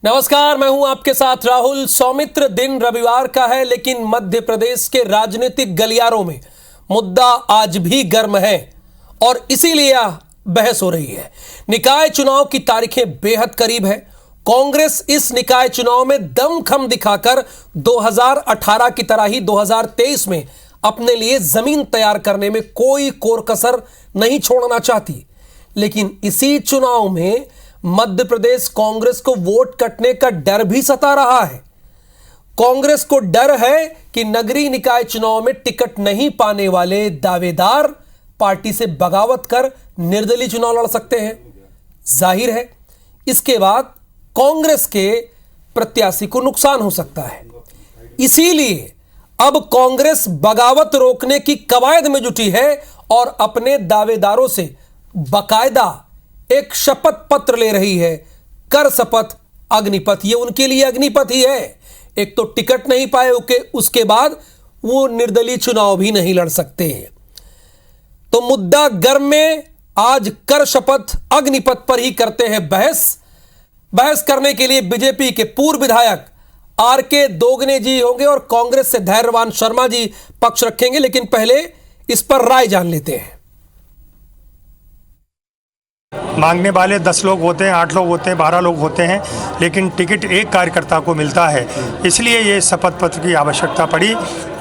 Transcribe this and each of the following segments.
नमस्कार, मैं हूं आपके साथ राहुल। सौमित्र दिन रविवार का है, लेकिन मध्य प्रदेश के राजनीतिक गलियारों में मुद्दा आज भी गर्म है और इसीलिए बहस हो रही है। निकाय चुनाव की तारीखें बेहद करीब है। कांग्रेस इस निकाय चुनाव में दमखम दिखाकर 2018 की तरह ही 2023 में अपने लिए जमीन तैयार करने में कोई कोर कसर नहीं छोड़ना चाहती। लेकिन इसी चुनाव में मध्य प्रदेश कांग्रेस को वोट कटने का डर भी सता रहा है। कांग्रेस को डर है कि नगरीय निकाय चुनाव में टिकट नहीं पाने वाले दावेदार पार्टी से बगावत कर निर्दलीय चुनाव लड़ सकते हैं। जाहिर है इसके बाद कांग्रेस के प्रत्याशी को नुकसान हो सकता है। इसीलिए अब कांग्रेस बगावत रोकने की कवायद में जुटी है और अपने दावेदारों से बाकायदा एक शपथ पत्र ले रही है। कर शपथ अग्निपथ, ये उनके लिए अग्निपथ ही है। एक तो टिकट नहीं पाए उसके बाद वो निर्दलीय चुनाव भी नहीं लड़ सकते। तो मुद्दा गर्म में आज कर शपथ अग्निपथ पर ही करते हैं बहस करने के लिए बीजेपी के पूर्व विधायक आरके दोगने जी होंगे और कांग्रेस से धैर्यवान शर्मा जी पक्ष रखेंगे। लेकिन पहले इस पर राय जान लेते हैं। मांगने वाले 10 लोग होते हैं, 8 लोग होते हैं, 12 लोग होते हैं, लेकिन टिकट एक कार्यकर्ता को मिलता है। इसलिए ये शपथ पत्र की आवश्यकता पड़ी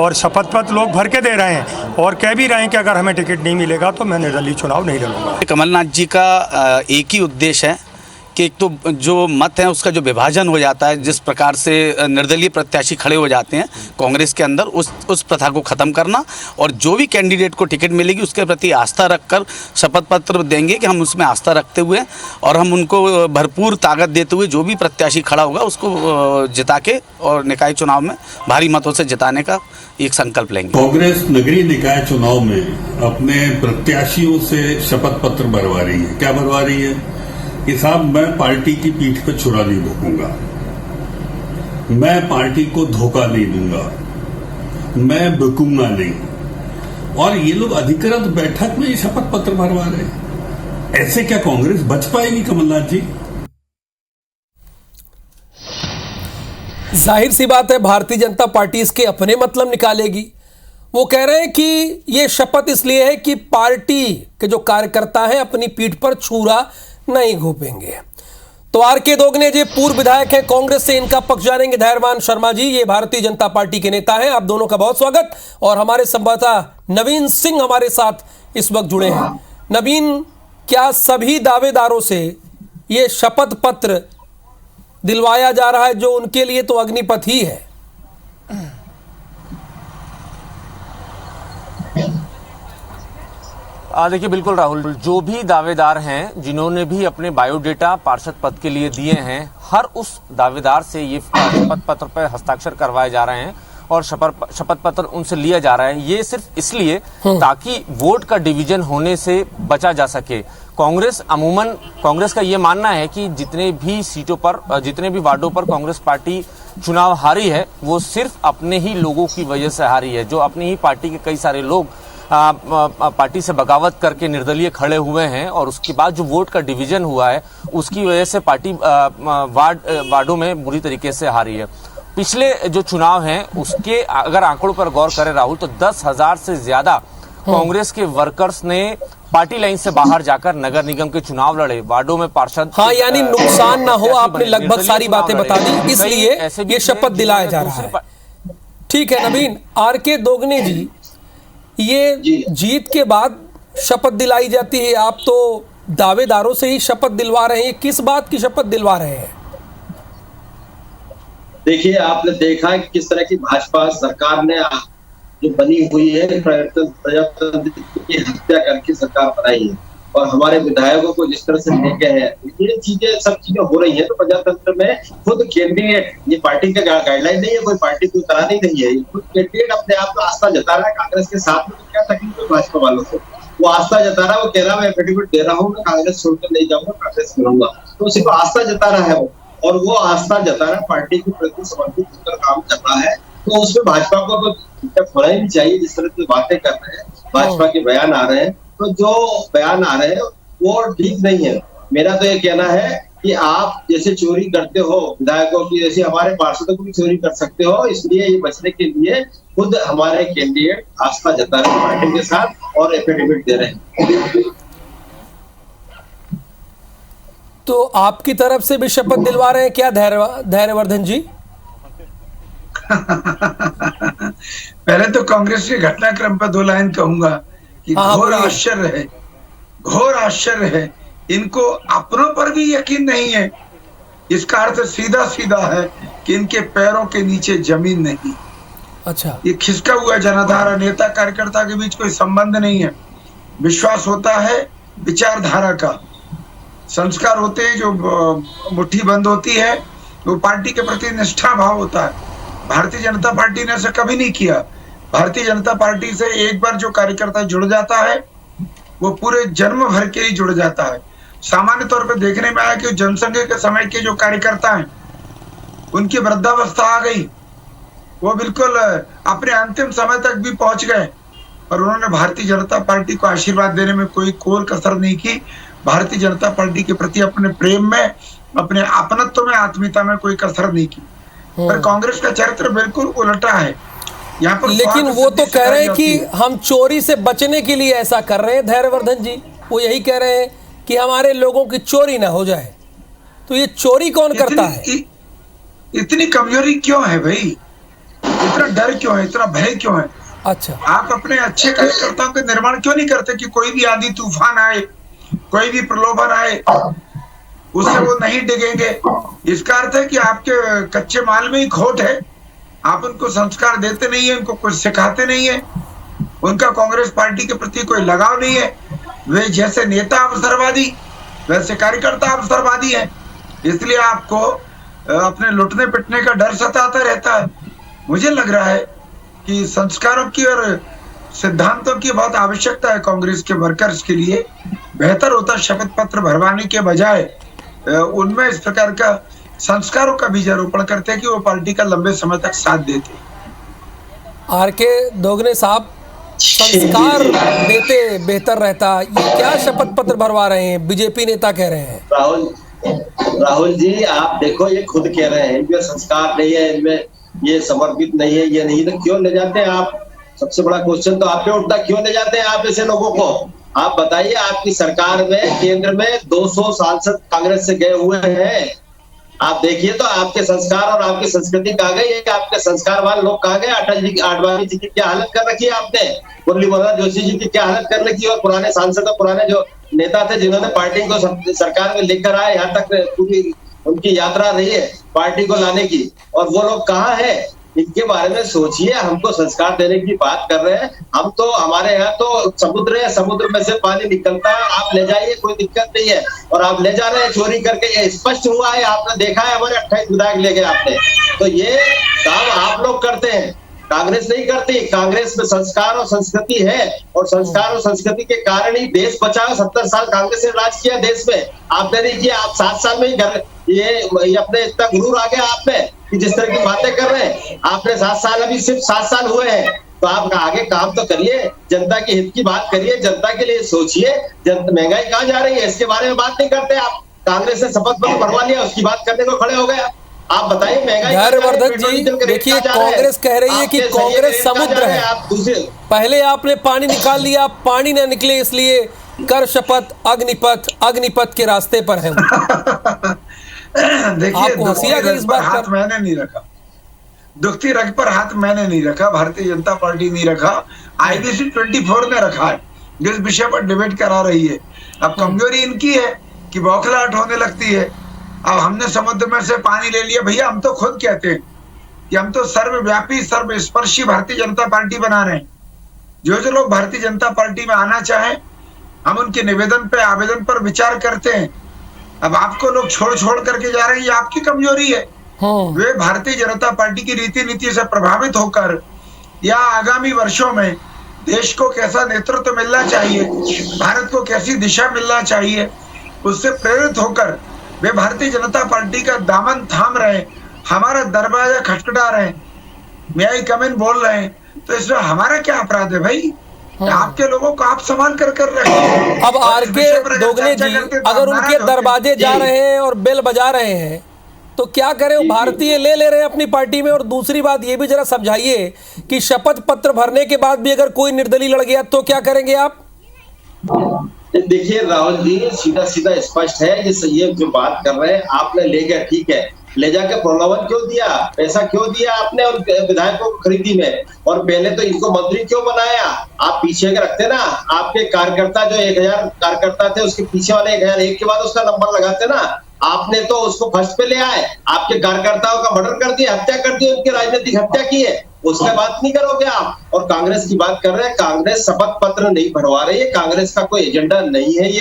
और शपथ पत्र लोग भर के दे रहे हैं और कह भी रहे हैं कि अगर हमें टिकट नहीं मिलेगा तो मैं निर्दलीय चुनाव नहीं लड़ूंगा। कमलनाथ जी का एक ही उद्देश्य है कि एक तो जो मत है उसका जो विभाजन हो जाता है, जिस प्रकार से निर्दलीय प्रत्याशी खड़े हो जाते हैं कांग्रेस के अंदर, उस प्रथा को ख़त्म करना और जो भी कैंडिडेट को टिकट मिलेगी उसके प्रति आस्था रखकर शपथ पत्र देंगे कि हम उसमें आस्था रखते हुए और हम उनको भरपूर ताकत देते हुए जो भी प्रत्याशी खड़ा होगा उसको जिता के और निकाय चुनाव में भारी मतों से जिताने का एक संकल्प लेंगे। कांग्रेस नगरीय निकाय चुनाव में अपने प्रत्याशियों से शपथ पत्र भरवा रही है। क्या भरवा रही है कि साहब मैं पार्टी की पीठ पर छुरा नहीं भोंकूंगा, मैं पार्टी को धोखा नहीं दूंगा, मैं बिकूंगा नहीं। और ये लोग अधिकृत बैठक में शपथ पत्र भरवा रहे हैं। ऐसे क्या कांग्रेस बच पाएगी कमलनाथ जी? जाहिर सी बात है भारतीय जनता पार्टी इसके अपने मतलब निकालेगी। वो कह रहे हैं कि ये शपथ इसलिए है कि पार्टी के जो कार्यकर्ता हैं अपनी पीठ पर छुरा नहीं घोपेंगे। तो आरके दोगने जी पूर्व विधायक हैं कांग्रेस से, इनका पक्ष जानेंगे धैर्यवान शर्मा जी, ये भारतीय जनता पार्टी के नेता हैं। आप दोनों का बहुत स्वागत। और हमारे संवाददाता नवीन सिंह हमारे साथ इस वक्त जुड़े हैं। नवीन, क्या सभी दावेदारों से ये शपथ पत्र दिलवाया जा रहा है जो उनके लिए तो अग्निपथ ही है? देखिए बिल्कुल राहुल, जो भी दावेदार हैं जिन्होंने भी अपने बायोडेटा पार्षद पद के लिए दिए हैं, हर उस दावेदार से ये शपथ पत्र पर हस्ताक्षर करवाए जा रहे हैं और शपथ पत्र उनसे लिया जा रहा है। ये सिर्फ इसलिए ताकि वोट का डिवीजन होने से बचा जा सके। कांग्रेस का ये मानना है कि जितने भी सीटों पर, जितने भी वार्डों पर कांग्रेस पार्टी चुनाव हारी है वो सिर्फ अपने ही लोगों की वजह से हारी है। जो अपनी ही पार्टी के कई सारे लोग पार्टी से बगावत करके निर्दलीय खड़े हुए हैं और उसके बाद जो वोट का डिवीजन हुआ है उसकी वजह से पार्टी वार्डों में बुरी तरीके से हारी है। पिछले जो चुनाव हैं उसके अगर आंकड़ों पर गौर करें राहुल, तो 10,000 से ज्यादा कांग्रेस के वर्कर्स ने पार्टी लाइन से बाहर जाकर नगर निगम के चुनाव लड़े, वार्डों में पार्षद। हाँ, यानी नुकसान ना हो, आपने लगभग सारी बातें बता दी, इसलिए ये शपथ दिलाया जा रहा है। ठीक है नवीन, आरके दोगने जी, ये जीत के बाद शपथ दिलाई जाती है, आप तो दावेदारों से ही शपथ दिलवा रहे हैं। किस बात की शपथ दिलवा रहे हैं? देखिए, आपने देखा कि किस तरह की भाजपा सरकार ने जो बनी हुई है प्रजातंत्र की हत्या करके सरकार बनाई है और हमारे विधायकों को जिस तरह से लेके हैं, ये चीजें सब चीजें हो रही हैं। तो प्रजातंत्र में खुद कैंडिडेट, ये पार्टी का गाइडलाइन नहीं है, कोई पार्टी कोई करा नहीं रही है, खुद कैंडिडेट अपने आप को आस्था जता रहा है कांग्रेस के साथ में। तो क्या तकलीफ है भाजपा वालों को? वो आस्था जता रहा है, वो कह रहा है मैं एफिडेविट दे रहा हूँ, मैं कांग्रेस छोड़कर नहीं जाऊंगा, कांग्रेस करूंगा। तो सिर्फ आस्था जता रहा है वो, और वो आस्था जता रहा है, पार्टी के प्रति समर्पित होकर काम कर रहा है। तो उसमें भाजपा को तो होना ही नहीं चाहिए। जिस तरह की बातें कर रहे हैं, भाजपा के बयान आ रहे हैं, तो जो बयान आ रहे हैं वो ठीक नहीं है। मेरा तो ये कहना है कि आप जैसे चोरी करते हो विधायकों की, जैसे हमारे पार्षदों को भी चोरी कर सकते हो, इसलिए ये बचने के लिए खुद हमारे कैंडिडेट आस्था जता रहे हैं पार्टी के साथ और एफिडेविट दे रहे हैं। तो आपकी तरफ से भी शपथ दिलवा रहे हैं क्या धैर्यवर्धन जी? पहले तो कांग्रेस के घटनाक्रम पर 2 लाइन कहूंगा कि घोर आश्चर्य है, घोर आश्चर्य है। इनको अपनों पर भी यकीन नहीं है। इसका अर्थ सीधा सीधा है कि इनके पैरों के नीचे जमीन नहीं। अच्छा, ये खिसका हुआ जनाधारा, नेता कार्यकर्ता के बीच कोई संबंध नहीं है। विश्वास होता है विचारधारा का, संस्कार होते हैं जो मुट्ठी बंद होती है, वो पार्टी के प्रति निष्ठा भाव होता है। भारतीय जनता पार्टी ने ऐसा कभी नहीं किया। भारतीय जनता पार्टी से एक बार जो कार्यकर्ता जुड़ जाता है वो पूरे जन्म भर के लिए जुड़ जाता है। सामान्य तौर पर देखने में आया कि जनसंघ के समय के जो कार्यकर्ता हैं उनकी वृद्धावस्था आ गई, वो बिल्कुल अपने अंतिम समय तक भी पहुंच गए, और उन्होंने भारतीय जनता पार्टी को आशीर्वाद देने में कोई कोर कसर नहीं की। भारतीय जनता पार्टी के प्रति अपने प्रेम में, अपने अपनत्व में, आत्मीयता में कोई कसर नहीं की। पर कांग्रेस का चरित्र बिल्कुल उल्टा है यहाँ पर। लेकिन वो तो कह रहे हैं कि हम चोरी से बचने के लिए ऐसा कर रहे हैं धैर्यवर्धन जी। वो यही कह रहे हैं कि हमारे लोगों की चोरी ना हो जाए। तो ये चोरी कौन करता है? इतनी कमजोरी क्यों है भाई? इतना डर क्यों है? इतना भय क्यों है? अच्छा, आप अपने अच्छे कार्यकर्ताओं का निर्माण क्यों नहीं करते कि कोई भी आंधी तूफान आए, कोई भी प्रलोभन आए, उससे वो नहीं डिगेंगे? इसका अर्थ है कि आपके कच्चे माल में ही खोट है। आप उनको संस्कार देते नहीं है, उनको कुछ सिखाते नहीं है, उनका कांग्रेस पार्टी के प्रति कोई लगाव नहीं है। वे जैसे नेता अवसरवादी, वैसे कार्यकर्ता अवसरवादी है। इसलिए आपको अपने लुटने पिटने का डर सताता रहता है। मुझे लग रहा है कि संस्कारों की और सिद्धांतों की बहुत आवश्यकता है कांग्रेस के वर्कर्स के लिए। बेहतर होता शपथ पत्र भरवाने के बजाय उनमें इस प्रकार का संस्कारों का बीजारोपण करते कि वो पार्टी का लंबे समय तक साथ देते। आरके दोगने साहब, संस्कार देते बेहतर रहता। ये क्या शपथ पत्र भरवा रहे हैं? बीजेपी नेता कह रहे हैं। राहुल जी, आप देखो, ये खुद कह रहे हैं इनमें संस्कार नहीं है, इनमें ये समर्पित नहीं है, ये नहीं, तो क्यों ले जाते हैं आप? सबसे बड़ा क्वेश्चन तो आप पे उठता, क्यों ले जाते हैं आप ऐसे लोगों को? आप बताइए, आपकी सरकार में केंद्र में 200 सांसद कांग्रेस से गए हुए हैं। आप देखिए तो आपके संस्कार और आपकी संस्कृति कहाँ गई? आपके संस्कार वाले लोग कहाँ गए? अटल जी, आडवाणी जी की क्या हालत कर रखी है आपने? मुरली मनोहर जोशी जी की क्या हालत कर रखी है? और पुराने सांसद और पुराने जो नेता थे जिन्होंने पार्टी को सरकार में लेकर आए, यहाँ तक पूरी उनकी यात्रा रही है पार्टी को लाने की, और वो लोग कहाँ है? इनके बारे में सोचिए। हमको संस्कार देने की बात कर रहे हैं हम, तो हमारे यहाँ तो समुद्र है, समुद्र में से पानी निकलता है, आप ले जाइए, कोई दिक्कत नहीं है। और आप ले जा रहे हैं चोरी करके, ये स्पष्ट हुआ है, आपने देखा है, हमारे 28 विधायक ले गए आपने। तो ये काम आप लोग करते हैं, कांग्रेस नहीं करती। कांग्रेस में संस्कार और संस्कृति है, और संस्कार और संस्कृति के कारण ही देश बचा। 70 साल कांग्रेस ने राज किया देश में, आपने नहीं किया। आप 7 साल में ही ये अपने इतना गुरूर आ गया आप में कि जिस तरह की बातें कर रहे हैं। आपने 7 साल, अभी सिर्फ 7 साल हुए हैं, तो आप आगे काम तो करिए, जनता के हित की बात करिए, जनता के लिए सोचिए। महंगाई कहाँ जा रही है इसके बारे में बात नहीं करते आप। कांग्रेस ने शपथ पत्र भरवा लिया, उसकी बात करने को खड़े हो गए आप। बताइए महंगाई। धैर्यवर्धन जी, देखिए कांग्रेस कह रही है कि कांग्रेस समुद्र है। पहले आपने पानी निकाल लिया, पानी न निकले इसलिए कर शपथ अग्निपथ के रास्ते पर है। देखिए, हाथ मैंने नहीं रखा, दुखती रग पर हाथ मैंने नहीं रखा, भारतीय जनता पार्टी नहीं रखा, IBC 24 ने रखा है, जिस विषय पर डिबेट करा रही है। अब कमजोरी इनकी है कि बौखलाहट होने लगती है। अब हमने समुद्र में से पानी ले लिया। भैया, हम तो खुद कहते हैं कि हम तो सर्वव्यापी, सर्वस्पर्शी भारतीय जनता पार्टी बना रहे हैं। जो लोग भारतीय जनता पार्टी में आना चाहें, हम उनके निवेदन पे, आवेदन पर विचार करते हैं। अब आपको लोग छोड़ करके जा रहे हैं, ये आपकी कमजोरी है। वे भारतीय जनता पार्टी की रीति नीति से प्रभावित होकर या आगामी वर्षों में देश को कैसा नेतृत्व मिलना चाहिए, भारत को कैसी दिशा मिलना चाहिए, उससे प्रेरित होकर वे भारतीय जनता पार्टी का दामन थाम रहे, हमारा दरवाजा खटखटा रहे, मे आई कम इन बोल रहे हैं। तो इसमें हमारा क्या अपराध है भाई? आपके लोगों को आप संभाल कर रखें। अब आरके दोगने जी अगर उनके दरवाजे जा रहे हैं और बेल बजा रहे हैं तो क्या करें? वो भारतीय ले रहे हैं अपनी पार्टी में। और दूसरी बात ये भी जरा समझाइए कि शपथ पत्र भरने के बाद भी अगर कोई निर्दलीय लड़ गया तो क्या करेंगे आप? देखिए राहुल जी, सीधा सीधा स्पष्ट है, ये जो बात कर रहे हैं आपने ले गया, ठीक है, ले जाकर प्रलोभन क्यों दिया, पैसा क्यों दिया आपने उन विधायकों को खरीदी में, और पहले तो इनको मंत्री क्यों बनाया? आप पीछे के रखते ना, आपके कार्यकर्ता जो 1000 कार्यकर्ता थे उसके पीछे वाले 1001 के बाद उसका नंबर लगाते ना। आपने तो उसको फर्स्ट पे ले आए, आपके कार्यकर्ताओं का मर्डर कर दिया, हत्या कर दी, उनकी राजनीतिक हत्या की है, उसका बात नहीं करोगे आप। और कांग्रेस की बात कर रहे हैं, कांग्रेस शपथ पत्र नहीं भरवा रही है, कांग्रेस का कोई एजेंडा नहीं है।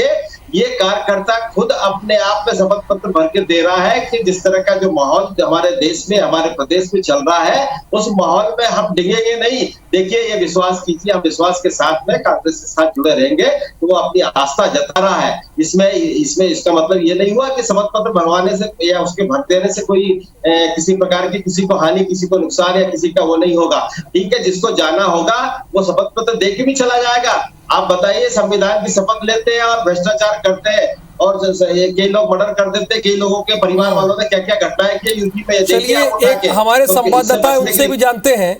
ये कार्यकर्ता खुद अपने आप में शपथ पत्र भर के दे रहा है कि जिस तरह का जो माहौल हमारे देश में, हमारे प्रदेश में चल रहा है, उस माहौल में हम डिगेंगे नहीं। देखिए, ये विश्वास कीजिए, हम विश्वास के साथ में कांग्रेस के साथ जुड़े रहेंगे। तो वो अपनी आस्था जता रहा है। इसमें इसका मतलब ये नहीं हुआ कि शपथ पत्र भरवाने से या उसके भर देने से कोई किसी प्रकार की किसी को हानि, किसी को नुकसान या किसी का वो नहीं होगा। ठीक है, जिसको जाना होगा वो शपथ पत्र दे के भी चला जाएगा। आप बताइए, संविधान की शपथ लेते हैं और भ्रष्टाचार करते हैं और कई लोग मर्डर कर देते हैं, कई लोगों के परिवार वालों ने क्या क्या घटनाएं की यूपी में। चलिए, एक हमारे संवाददाता है उनसे भी जानते हैं,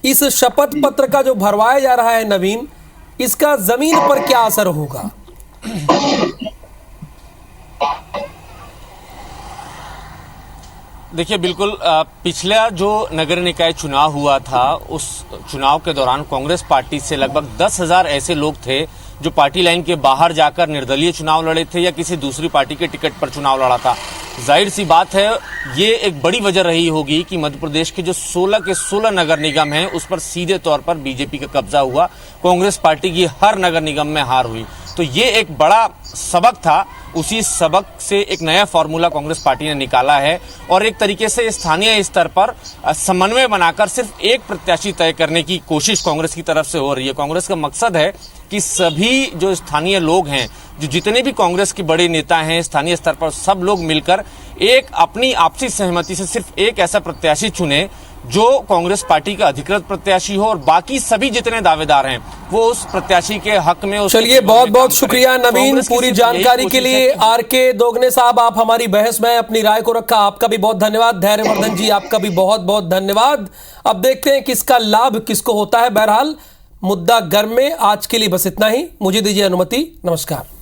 इस शपथ पत्र का जो भरवाया जा रहा है नवीन, इसका जमीन पर क्या असर होगा? देखिए, बिल्कुल पिछला जो नगर निकाय चुनाव हुआ था, उस चुनाव के दौरान कांग्रेस पार्टी से लगभग 10,000 ऐसे लोग थे जो पार्टी लाइन के बाहर जाकर निर्दलीय चुनाव लड़े थे या किसी दूसरी पार्टी के टिकट पर चुनाव लड़ा था। जाहिर सी बात है, ये एक बड़ी वजह रही होगी कि मध्य प्रदेश के जो 16 के 16 नगर निगम हैं उस पर सीधे तौर पर बीजेपी का कब्जा हुआ। कांग्रेस पार्टी की हर नगर निगम में हार हुई। तो ये एक बड़ा सबक था। उसी सबक से एक नया फॉर्मूला कांग्रेस पार्टी ने निकाला है और एक तरीके से स्थानीय स्तर पर समन्वय बनाकर सिर्फ एक प्रत्याशी तय करने की कोशिश कांग्रेस की तरफ से हो रही है। कांग्रेस का मकसद है कि सभी जो स्थानीय लोग हैं, जो जितने भी कांग्रेस के बड़े नेता हैं स्थानीय स्तर पर, सब लोग मिलकर एक अपनी आपसी सहमति से सिर्फ एक ऐसा प्रत्याशी चुने जो कांग्रेस पार्टी का अधिकृत प्रत्याशी हो और बाकी सभी जितने दावेदार हैं वो उस प्रत्याशी के हक में। चलिए, बहुत बहुत शुक्रिया नवीन पूरी जानकारी के लिए। आरके दोगने साहब, आप हमारी बहस में अपनी राय को रखा, आपका भी बहुत धन्यवाद। धैर्यवर्धन जी, आपका भी बहुत बहुत धन्यवाद। अब देखते हैं किसका लाभ किसको होता है। बहरहाल मुद्दा गर्म में आज के लिए बस इतना ही। मुझे दीजिए अनुमति। नमस्कार।